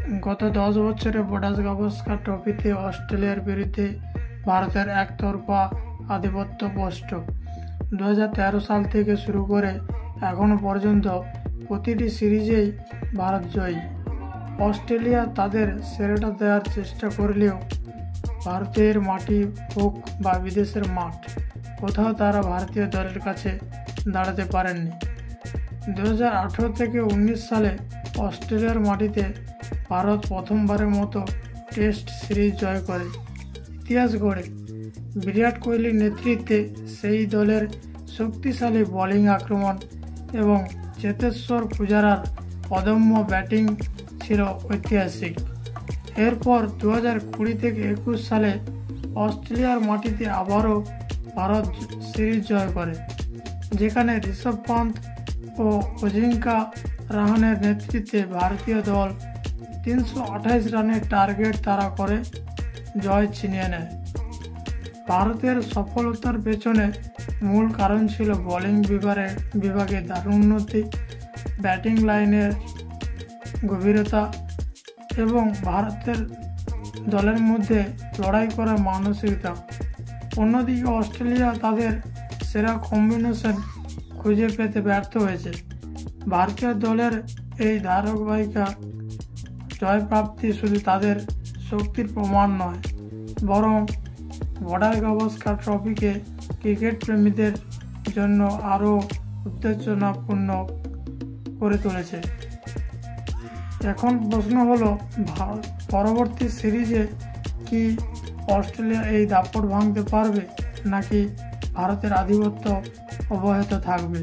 গত 10 বছরে বর্ডার গাভাস্কার ট্রফিতে অস্ট্রেলিয়ার বিরুদ্ধে ভারতের একতরফা আধিপত্য স্পষ্ট। 2013 সাল থেকে শুরু করে এখনও পর্যন্ত প্রতিটি সিরিজেই ভারত জয়ী। অস্ট্রেলিয়া তাদের সেরাটা দেওয়ার চেষ্টা করলেও ভারতের মাটি হোক বা বিদেশের মাঠ, কোথাও তারা ভারতীয় দলের কাছে দাঁড়াতে পারেননি। 2018 থেকে 19 সালে অস্ট্রেলিয়ার মাটিতে ভারত প্রথমবারের মতো টেস্ট সিরিজ জয় করে ইতিহাস গড়ে। বিরাট কোহলির নেতৃত্বে সেই দলের শক্তিশালী বোলিং আক্রমণ এবং চেতেশ্বর পূজারার অদম্য ব্যাটিং ছিল ঐতিহাসিক। এরপর 2020 থেকে 21 সালে অস্ট্রেলিয়ার মাটিতে আবারও ভারত সিরিজ জয় করে, যেখানে ঋষভ পান্ত ও অজিঙ্কা রাহানের নেতৃত্বে ভারতীয় দল 328 রানের টার্গেট তাড়া করে জয় ছিনিয়ে নেয়। ভারতের সফলতার পেছনে মূল কারণ ছিল বোলিং বিভাগে দারুণ উন্নতি, ব্যাটিং লাইনের গভীরতা এবং ভারতের দলের মধ্যে লড়াই করার মানসিকতা। অন্যদিকে অস্ট্রেলিয়া তাদের সেরা কম্বিনেশন খুঁজে পেতে ব্যর্থ হয়েছে। ভারতীয় দলের এই ধারাবাহিকা জয়প্রাপ্তি শুধু তাদের শক্তির প্রমাণ নয়, বরং বর্ডার গাভাস্কার ট্রফিকে ক্রিকেট প্রেমীদের জন্য আরও উত্তেজনাপূর্ণ করে তুলেছে। এখন প্রশ্ন হলো, পরবর্তী সিরিজে কি অস্ট্রেলিয়া এই দাপট ভাঙতে পারবে, নাকি ভারতের আধিপত্য অব্যাহত থাকবে?